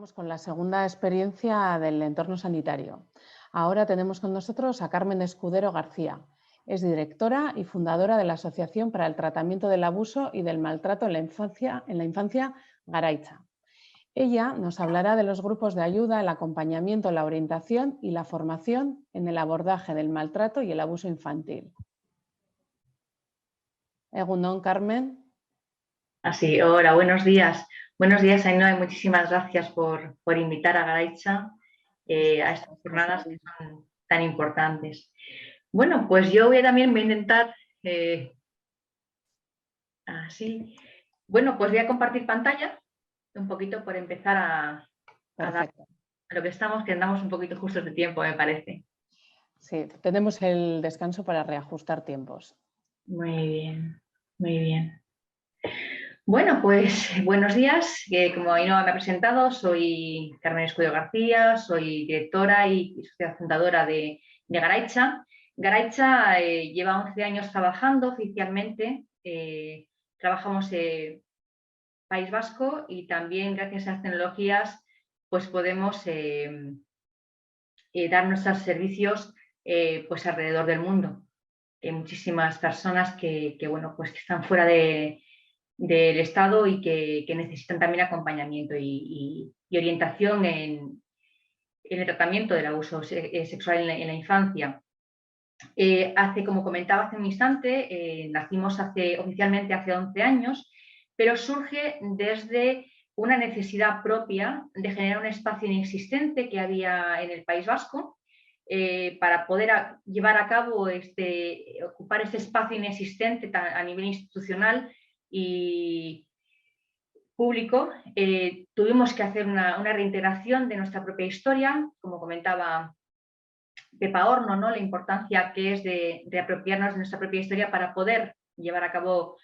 Continuamos con la segunda experiencia del entorno sanitario. Ahora tenemos con nosotros a Carmen Escudero García. Es directora y fundadora de la Asociación para el Tratamiento del Abuso y del Maltrato en la infancia Garaitza. Ella nos hablará de los grupos de ayuda, el acompañamiento, la orientación y la formación en el abordaje del maltrato y el abuso infantil. Egun on, Carmen. Así, hola, buenos días. Buenos días, Ainhoa, y muchísimas gracias por invitar a Garaitza a estas jornadas que son tan importantes. Bueno, pues yo también voy a intentar, así, bueno, pues voy a compartir pantalla un poquito por empezar a dar a lo que estamos, que andamos un poquito justos de tiempo, me parece. Sí, tenemos el descanso para reajustar tiempos. Muy bien, muy bien. Bueno, pues buenos días. Como Ainhoa me ha presentado, soy Carmen Escudero García, soy directora y socia fundadora de Garaitza. Garaitza lleva 11 años trabajando oficialmente. Trabajamos en País Vasco y también gracias a las tecnologías pues podemos dar nuestros servicios pues alrededor del mundo. Hay muchísimas personas bueno, pues que están fuera del Estado y que necesitan también acompañamiento y orientación en el tratamiento del abuso sexual en la infancia. Como comentaba hace un instante, nacimos oficialmente hace 11 años, pero surge desde una necesidad propia de generar un espacio inexistente que había en el País Vasco para poder llevar a cabo ocupar este espacio inexistente a nivel institucional y público. Tuvimos que hacer una reintegración de nuestra propia historia, como comentaba Pepa Horno, ¿no? La importancia que es de apropiarnos de nuestra propia historia para poder llevar a cabo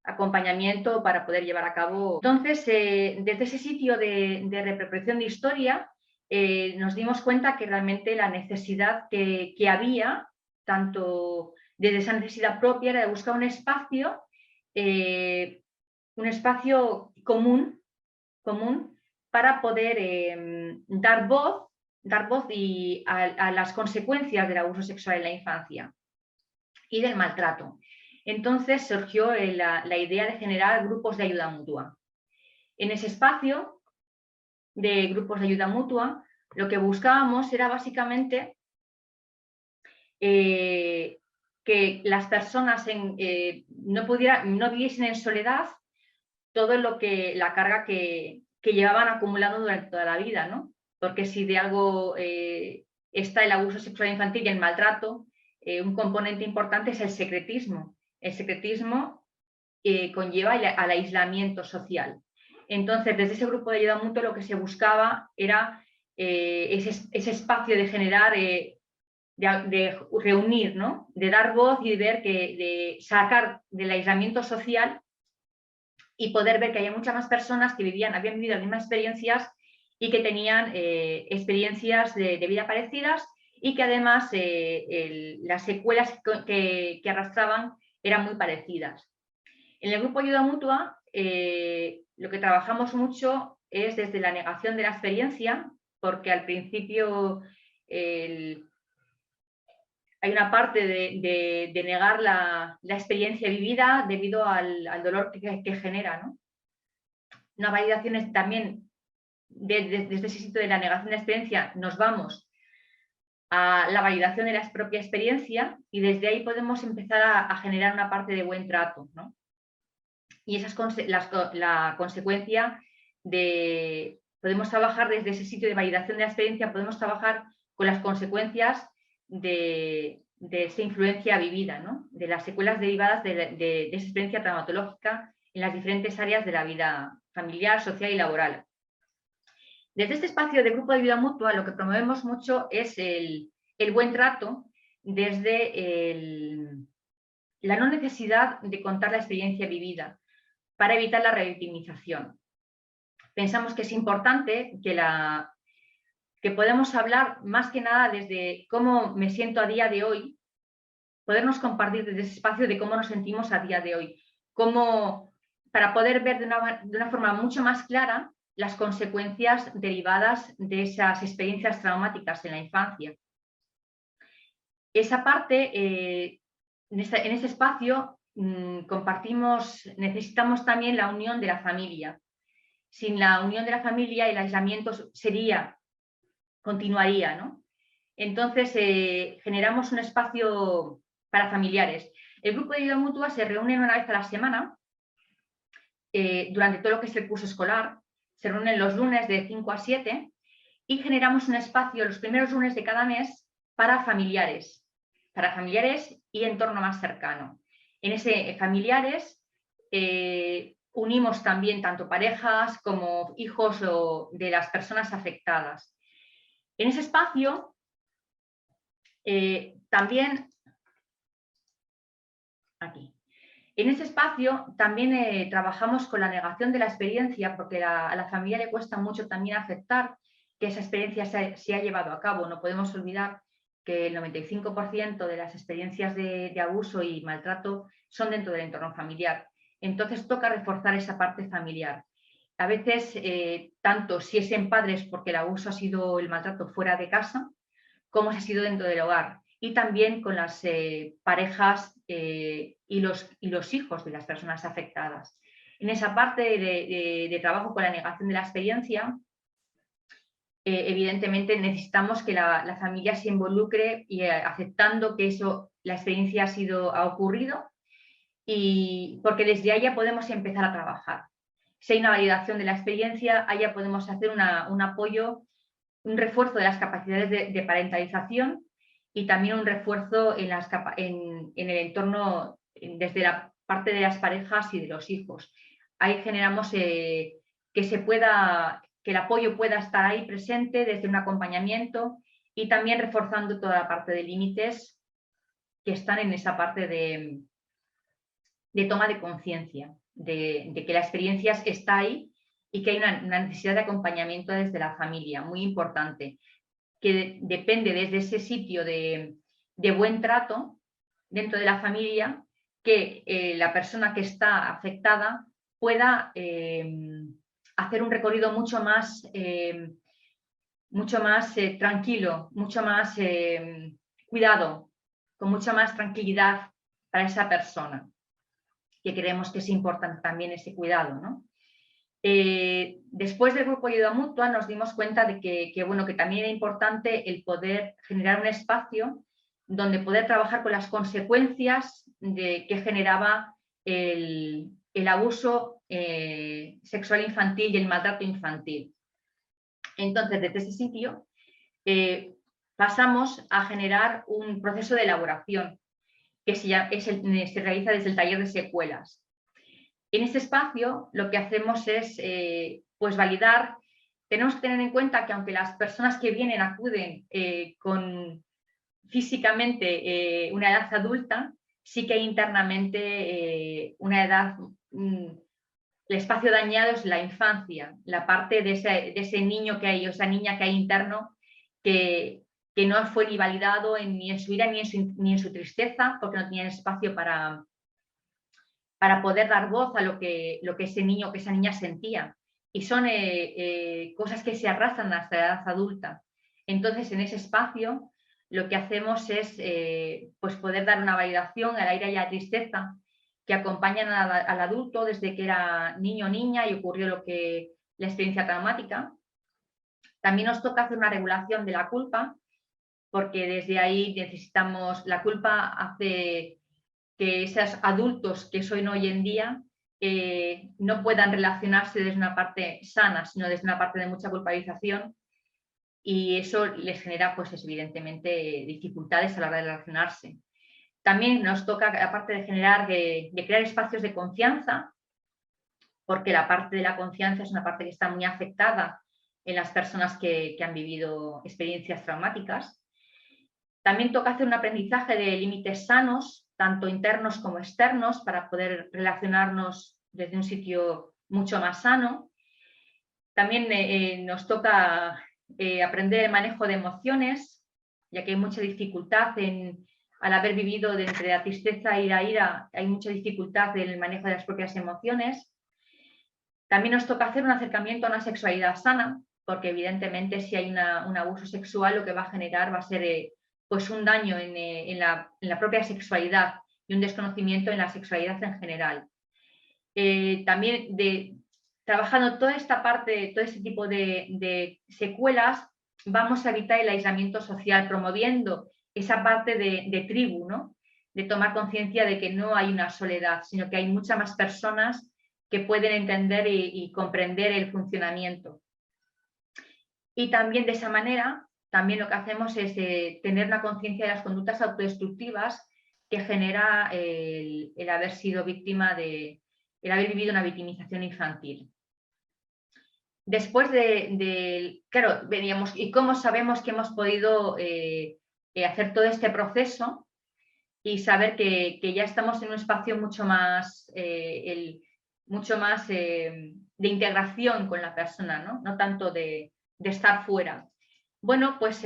acompañamiento, para poder llevar a cabo. Entonces, desde ese sitio de reapropiación de historia, nos dimos cuenta que realmente la necesidad que había, tanto desde esa necesidad propia, era de buscar un espacio común para poder dar voz a las consecuencias del abuso sexual en la infancia y del maltrato. Entonces surgió la idea de generar grupos de ayuda mutua. En ese espacio de grupos de ayuda mutua, lo que buscábamos era básicamente que las personas no viviesen en soledad todo la carga que llevaban acumulando durante toda la vida, ¿no? Porque si de algo está el abuso sexual infantil y el maltrato, un componente importante es el secretismo. El secretismo conlleva al aislamiento social. Entonces, desde ese grupo de ayuda mutua lo que se buscaba era ese espacio de generar, de reunir, ¿no? De dar voz y de ver de sacar del aislamiento social y poder ver que había muchas más personas que habían vivido las mismas experiencias y que tenían experiencias de vida parecidas y que además las secuelas que arrastraban eran muy parecidas. En el grupo Ayuda Mutua lo que trabajamos mucho es desde la negación de la experiencia, porque al principio hay una parte de negar la experiencia vivida debido al dolor que genera, ¿no? Una validación es también, desde ese sitio de la negación de la experiencia, nos vamos a la validación de la propia experiencia y desde ahí podemos empezar a generar una parte de buen trato, ¿no? Y esa es la consecuencia podemos trabajar desde ese sitio de validación de la experiencia, podemos trabajar con las consecuencias de esa influencia vivida, ¿no? De las secuelas derivadas de esa experiencia traumatológica en las diferentes áreas de la vida familiar, social y laboral. Desde este espacio de grupo de ayuda mutua lo que promovemos mucho es el buen trato desde la no necesidad de contar la experiencia vivida para evitar la revictimización. Pensamos que es importante que podemos hablar más que nada desde cómo me siento a día de hoy, podernos compartir desde ese espacio de cómo nos sentimos a día de hoy, para poder ver de una forma mucho más clara las consecuencias derivadas de esas experiencias traumáticas en la infancia. Esa parte, en ese espacio necesitamos también la unión de la familia. Sin la unión de la familia, el aislamiento continuaría, ¿no? Entonces, generamos un espacio para familiares. El grupo de ayuda mutua se reúne una vez a la semana, durante todo lo que es el curso escolar. Se reúnen los lunes de 5 a 7 y generamos un espacio los primeros lunes de cada mes para familiares y entorno más cercano. En ese familiares unimos también tanto parejas como hijos de las personas afectadas. En ese espacio también, aquí, en ese espacio también trabajamos con la negación de la experiencia, porque a la familia le cuesta mucho también aceptar que esa experiencia se ha llevado a cabo. No podemos olvidar que el 95% de las experiencias de abuso y maltrato son dentro del entorno familiar. Entonces toca reforzar esa parte familiar. A veces, tanto si es en padres porque el abuso ha sido el maltrato fuera de casa, como si ha sido dentro del hogar. Y también con las parejas y los hijos de las personas afectadas. En esa parte de trabajo con la negación de la experiencia, evidentemente necesitamos que la familia se involucre y aceptando que la experiencia ha ocurrido, y porque desde ahí ya podemos empezar a trabajar. Si hay una validación de la experiencia, allá podemos hacer un apoyo, un refuerzo de las capacidades de parentalización y también un refuerzo en el entorno desde la parte de las parejas y de los hijos. Ahí generamos que el apoyo pueda estar ahí presente desde un acompañamiento y también reforzando toda la parte de límites que están en esa parte de toma de conciencia, de que la experiencia está ahí y que hay una necesidad de acompañamiento desde la familia, muy importante, que depende desde ese sitio de buen trato dentro de la familia, que la persona que está afectada pueda hacer un recorrido mucho más tranquilo, mucho más cuidado, con mucha más tranquilidad para esa persona, que creemos que es importante también ese cuidado, ¿no? Después del grupo de ayuda mutua nos dimos cuenta de que también era importante el poder generar un espacio donde poder trabajar con las consecuencias que generaba el abuso sexual infantil y el maltrato infantil. Entonces, desde ese sitio pasamos a generar un proceso de elaboración que se realiza desde el taller de secuelas. En este espacio lo que hacemos es validar. Tenemos que tener en cuenta que aunque las personas que vienen acuden con físicamente una edad adulta, sí que hay internamente una edad, el espacio dañado es la infancia, la parte de ese niño que hay, o esa niña que hay interno, que no fue ni validado ni en su ira ni en su tristeza, porque no tenían espacio para poder dar voz a lo que ese niño, que esa niña sentía. Y son cosas que se arrastran hasta la edad adulta. Entonces, en ese espacio, lo que hacemos es poder dar una validación a la ira y a la tristeza que acompañan al adulto desde que era niño o niña y ocurrió la experiencia traumática. También nos toca hacer una regulación de la culpa, porque desde ahí necesitamos, la culpa hace que esos adultos que son hoy en día no puedan relacionarse desde una parte sana, sino desde una parte de mucha culpabilización, y eso les genera, evidentemente, dificultades a la hora de relacionarse. También nos toca, aparte de crear espacios de confianza, porque la parte de la confianza es una parte que está muy afectada en las personas que han vivido experiencias traumáticas. También toca hacer un aprendizaje de límites sanos, tanto internos como externos, para poder relacionarnos desde un sitio mucho más sano. También nos toca aprender el manejo de emociones, ya que hay mucha dificultad al haber vivido entre la tristeza y la ira, hay mucha dificultad en el manejo de las propias emociones. También nos toca hacer un acercamiento a una sexualidad sana, porque evidentemente si hay un abuso sexual lo que va a generar va a ser pues un daño en la propia sexualidad y un desconocimiento en la sexualidad en general. También trabajando toda esta parte, todo este tipo de secuelas, vamos a evitar el aislamiento social, promoviendo esa parte de tribu, ¿no? De tomar conciencia de que no hay una soledad, sino que hay muchas más personas que pueden entender y comprender el funcionamiento. Y también de esa manera, también lo que hacemos es tener una conciencia de las conductas autodestructivas que genera el haber sido víctima el haber vivido una victimización infantil. Después claro, veníamos, ¿y cómo sabemos que hemos podido hacer todo este proceso y saber que ya estamos en un espacio mucho más, de integración con la persona, ¿no? No tanto de estar fuera? Bueno, pues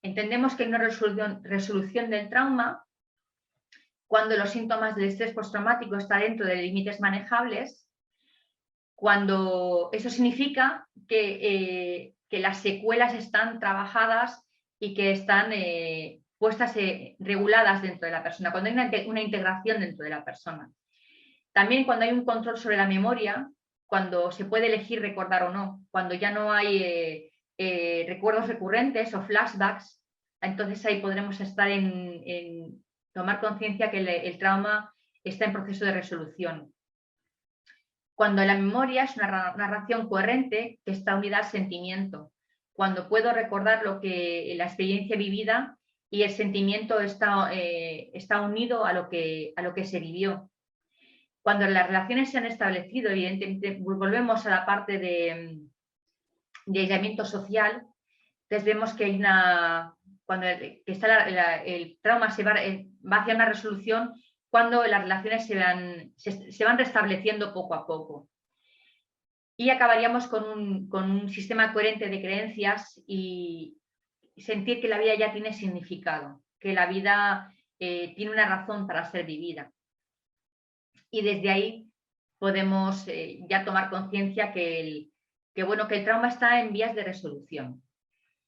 entendemos que hay una resolución del trauma cuando los síntomas del estrés postraumático están dentro de límites manejables, cuando eso significa que las secuelas están trabajadas y que están puestas, reguladas dentro de la persona, cuando hay una integración dentro de la persona. También cuando hay un control sobre la memoria, cuando se puede elegir recordar o no, cuando ya no hay recuerdos recurrentes o flashbacks, entonces ahí podremos estar en tomar conciencia que el trauma está en proceso de resolución. Cuando la memoria es una narración coherente que está unida al sentimiento, cuando puedo recordar la experiencia vivida y el sentimiento está unido a lo que se vivió. Cuando las relaciones se han establecido, evidentemente volvemos a la parte de aislamiento social, entonces vemos que hay cuando el trauma va hacia una resolución cuando las relaciones se van restableciendo poco a poco. Y acabaríamos con un sistema coherente de creencias y sentir que la vida ya tiene significado, que la vida tiene una razón para ser vivida. Y desde ahí podemos ya tomar conciencia que el trauma está en vías de resolución.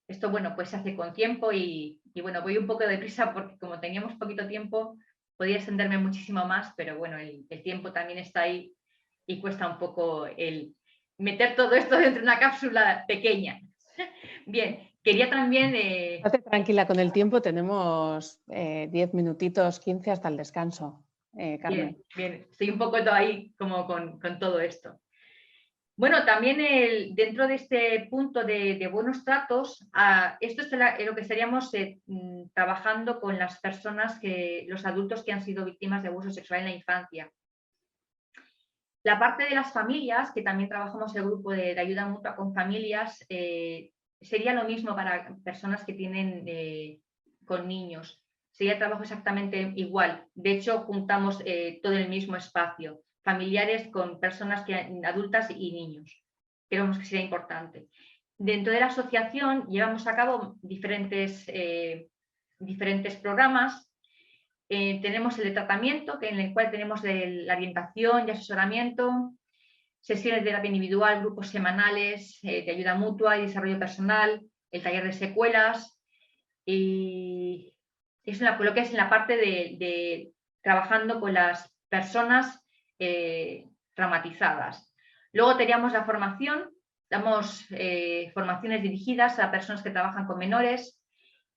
Esto, bueno, pues se hace con tiempo y bueno, voy un poco deprisa porque como teníamos poquito tiempo, podía extenderme muchísimo más, pero bueno, el tiempo también está ahí y cuesta un poco el meter todo esto dentro de una cápsula pequeña. Bien, quería también... Estate tranquila con el tiempo, tenemos 10 minutitos, 15 hasta el descanso, Carmen. Bien, estoy un poco ahí como con todo esto. Bueno, también dentro de este punto de buenos tratos, esto es lo que estaríamos trabajando con las personas, los adultos que han sido víctimas de abuso sexual en la infancia. La parte de las familias, que también trabajamos el grupo de ayuda mutua con familias, sería lo mismo para personas que tienen con niños. Sería trabajo exactamente igual. De hecho, juntamos todo en el mismo espacio. Familiares con personas adultas y niños. Creemos que sería importante. Dentro de la asociación llevamos a cabo diferentes programas. Tenemos el de tratamiento, en el cual tenemos la orientación y asesoramiento, sesiones de terapia individual, grupos semanales de ayuda mutua y desarrollo personal, el taller de secuelas, y es lo que es en la parte de trabajando con las personas traumatizadas. Luego teníamos la formación, damos formaciones dirigidas a personas que trabajan con menores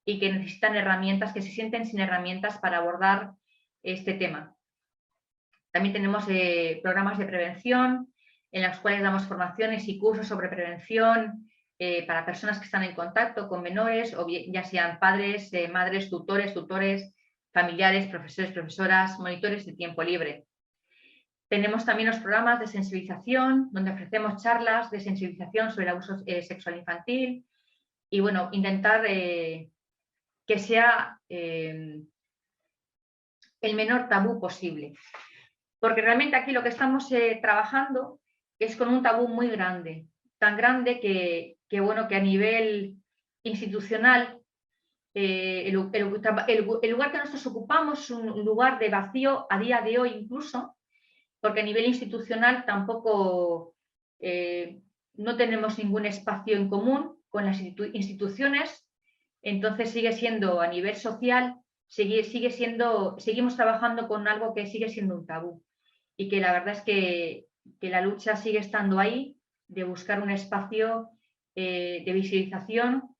y que necesitan herramientas, que se sienten sin herramientas para abordar este tema. También tenemos programas de prevención en los cuales damos formaciones y cursos sobre prevención para personas que están en contacto con menores, o bien, ya sean padres, madres, tutores, familiares, profesores, profesoras, monitores de tiempo libre. Tenemos también los programas de sensibilización, donde ofrecemos charlas de sensibilización sobre el abuso sexual infantil y, bueno, intentar que sea el menor tabú posible. Porque realmente aquí lo que estamos trabajando es con un tabú muy grande, tan grande que a nivel institucional el lugar que nosotros ocupamos es un lugar de vacío a día de hoy incluso, porque a nivel institucional tampoco no tenemos ningún espacio en común con las instituciones, entonces sigue siendo a nivel social, seguimos trabajando con algo que sigue siendo un tabú y que la verdad es que la lucha sigue estando ahí, de buscar un espacio de visibilización.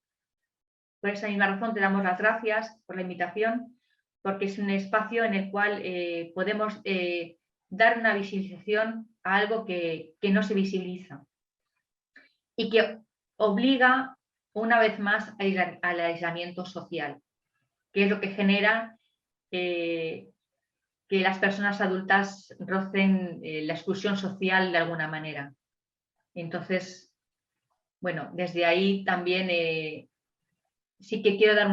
Por esa misma razón te damos las gracias por la invitación, porque es un espacio en el cual podemos dar una visibilización a algo que no se visibiliza y que obliga una vez más al aislamiento social, que es lo que genera que las personas adultas rocen la exclusión social de alguna manera. Entonces, bueno, desde ahí también sí que quiero dar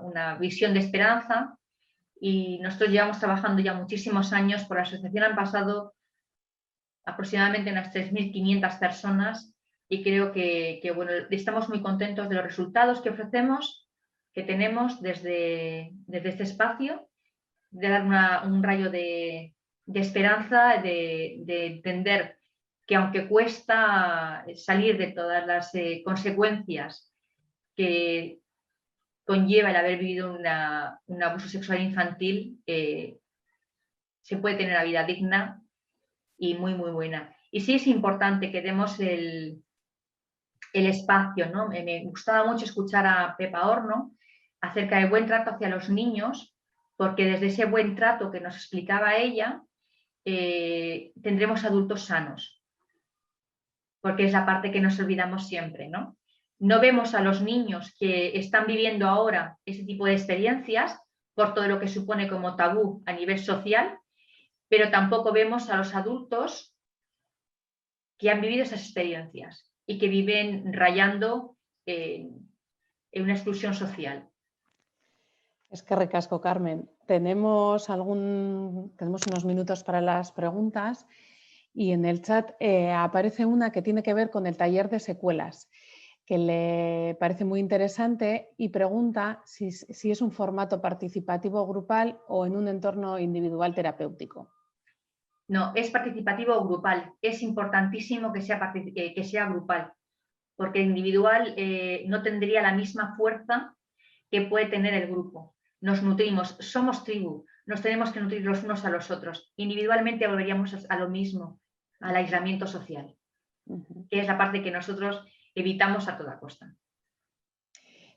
una visión de esperanza, y nosotros llevamos trabajando ya muchísimos años. Por la asociación han pasado aproximadamente unas 3.500 personas y creo que bueno, estamos muy contentos de los resultados que ofrecemos, que tenemos desde este espacio, de dar un rayo de esperanza, de entender que aunque cuesta salir de todas las consecuencias que conlleva el haber vivido un abuso sexual infantil, se puede tener una vida digna y muy, muy buena. Y sí es importante que demos el espacio, ¿no? Me gustaba mucho escuchar a Pepa Horno acerca del buen trato hacia los niños, porque desde ese buen trato que nos explicaba ella, tendremos adultos sanos, porque es la parte que nos olvidamos siempre, ¿no? No vemos a los niños que están viviendo ahora ese tipo de experiencias por todo lo que supone como tabú a nivel social, pero tampoco vemos a los adultos que han vivido esas experiencias y que viven rayando en una exclusión social. Es que ricasco, Carmen. Tenemos unos minutos para las preguntas y en el chat aparece una que tiene que ver con el taller de secuelas, que le parece muy interesante y pregunta si es un formato participativo grupal o en un entorno individual terapéutico. No, es participativo o grupal. Es importantísimo que sea grupal, porque individual no tendría la misma fuerza que puede tener el grupo. Nos nutrimos, somos tribu, nos tenemos que nutrir los unos a los otros. Individualmente volveríamos a lo mismo, al aislamiento social, que es la parte que nosotros evitamos a toda costa.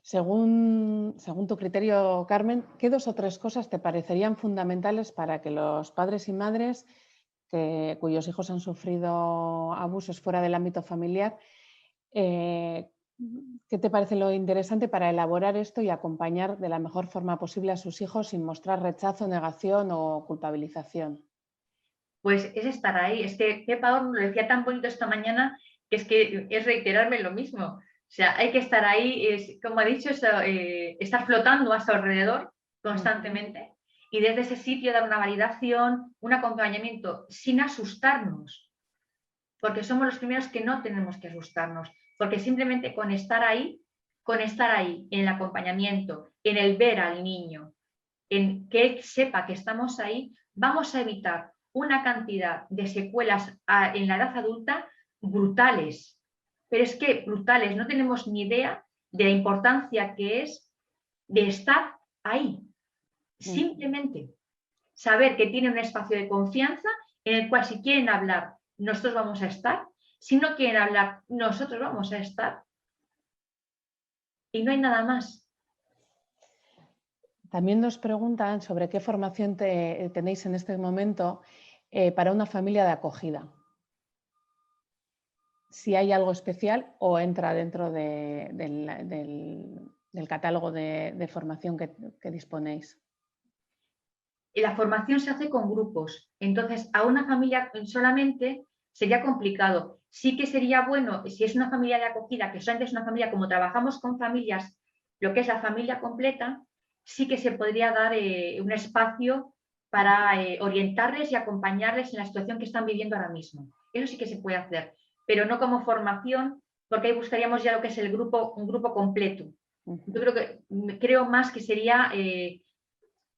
Según tu criterio, Carmen, ¿qué 2 o 3 cosas te parecerían fundamentales para que los padres y madres cuyos hijos han sufrido abusos fuera del ámbito familiar, qué te parece lo interesante para elaborar esto y acompañar de la mejor forma posible a sus hijos sin mostrar rechazo, negación o culpabilización? Pues es estar ahí. Es que Pepa Horno lo decía tan bonito esta mañana, que es reiterarme lo mismo. O sea, hay que estar ahí, como ha dicho, estar flotando a su alrededor constantemente y desde ese sitio dar una validación, un acompañamiento sin asustarnos, porque somos los primeros que no tenemos que asustarnos, porque simplemente con estar ahí, en el acompañamiento, en el ver al niño, en que él sepa que estamos ahí, vamos a evitar una cantidad de secuelas en la edad adulta brutales. Pero es que brutales, no tenemos ni idea de la importancia que es de estar ahí. Simplemente saber que tienen un espacio de confianza en el cual si quieren hablar, nosotros vamos a estar. Si no quieren hablar, nosotros vamos a estar. Y no hay nada más. También nos preguntan sobre qué formación tenéis en este momento para una familia de acogida. Si hay algo especial o entra dentro del catálogo de formación que disponéis. La formación se hace con grupos, entonces a una familia solamente sería complicado. Sí que sería bueno, si es una familia de acogida, que solamente es una familia, como trabajamos con familias, lo que es la familia completa, sí que se podría dar un espacio para orientarles y acompañarles en la situación que están viviendo ahora mismo. Eso sí que se puede hacer, pero no como formación, porque ahí buscaríamos ya lo que es un grupo completo. Yo creo más que sería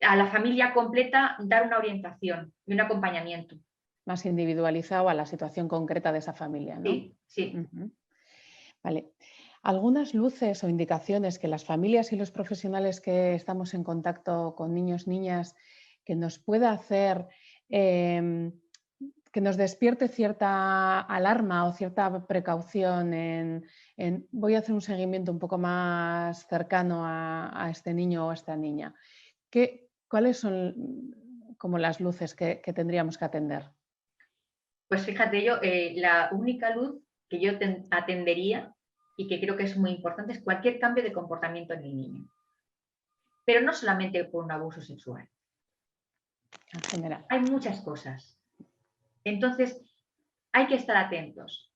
a la familia completa dar una orientación y un acompañamiento. más individualizado a la situación concreta de esa familia, ¿no? Sí, sí. Ujú. Vale. Algunas luces o indicaciones que las familias y los profesionales que estamos en contacto con niños, niñas, que nos pueda hacer que nos despierte cierta alarma o cierta precaución en voy a hacer un seguimiento un poco más cercano a este niño o a esta niña. ¿Cuáles son como las luces que tendríamos que atender? Pues fíjate, yo la única luz que yo atendería y que creo que es muy importante es cualquier cambio de comportamiento en el niño. Pero no solamente por un abuso sexual. En general. Hay muchas cosas. Entonces, hay que estar atentos.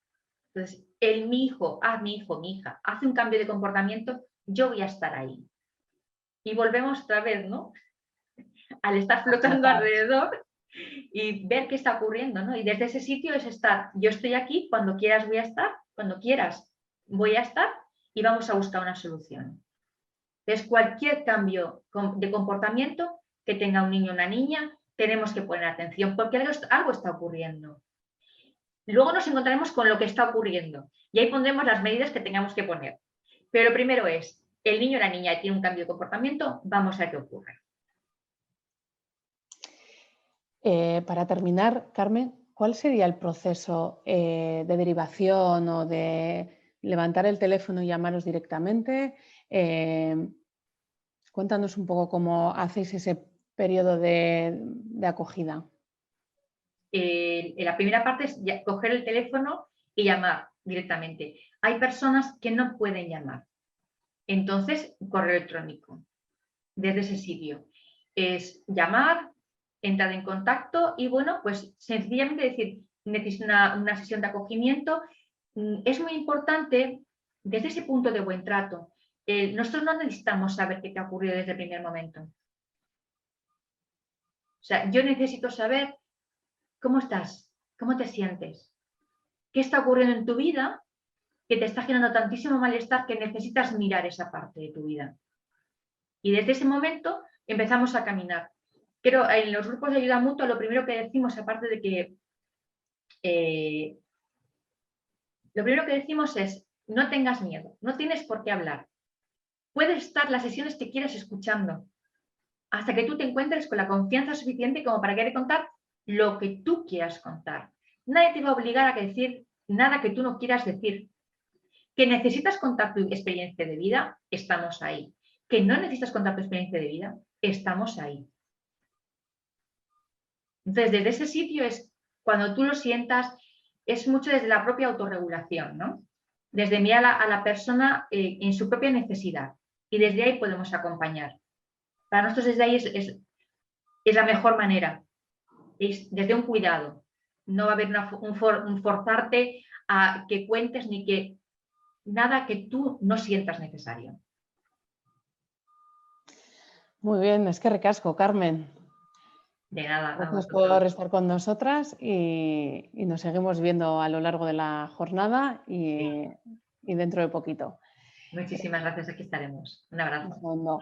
Entonces, mi hijo, mi hija, hace un cambio de comportamiento, yo voy a estar ahí. Y volvemos otra vez, ¿no? Al estar flotando alrededor y ver qué está ocurriendo, ¿no? Y desde ese sitio es estar, yo estoy aquí, cuando quieras voy a estar, cuando quieras voy a estar y vamos a buscar una solución. Entonces, cualquier cambio de comportamiento que tenga un niño o una niña, tenemos que poner atención porque algo está ocurriendo. Luego nos encontraremos con lo que está ocurriendo y ahí pondremos las medidas que tengamos que poner. Pero lo primero es, el niño o la niña tiene un cambio de comportamiento, vamos a ver qué ocurre. Para terminar, Carmen, ¿cuál sería el proceso de derivación o de levantar el teléfono y llamaros directamente? Cuéntanos un poco cómo hacéis ese periodo de acogida. La primera parte es coger el teléfono y llamar directamente. Hay personas que no pueden llamar. Entonces, correo electrónico desde ese sitio. Es llamar, entrar en contacto y bueno, pues sencillamente decir, necesito una sesión de acogimiento. Es muy importante desde ese punto de buen trato. Nosotros no necesitamos saber qué te ha ocurrido desde el primer momento. O sea, yo necesito saber cómo estás, cómo te sientes, qué está ocurriendo en tu vida que te está generando tantísimo malestar que necesitas mirar esa parte de tu vida. Y desde ese momento empezamos a caminar. Pero en los grupos de ayuda mutua lo primero que decimos, aparte de que lo primero que decimos es no tengas miedo, no tienes por qué hablar. Puedes estar las sesiones que quieras escuchando hasta que tú te encuentres con la confianza suficiente como para querer contar lo que tú quieras contar. Nadie te va a obligar a decir nada que tú no quieras decir. Que necesitas contar tu experiencia de vida, estamos ahí. Que no necesitas contar tu experiencia de vida, estamos ahí. Entonces, desde ese sitio es cuando tú lo sientas, es mucho desde la propia autorregulación, ¿no? Desde mirar a la persona en su propia necesidad y desde ahí podemos acompañar. Para nosotros desde ahí es la mejor manera, es desde un cuidado. No va a haber un forzarte a que cuentes ni que nada que tú no sientas necesario. Muy bien, es que ricasco, Carmen. De nada, Gracias vamos. por estar con nosotras y nos seguimos viendo a lo largo de la jornada y dentro de poquito. Muchísimas gracias, aquí estaremos. Un abrazo. No.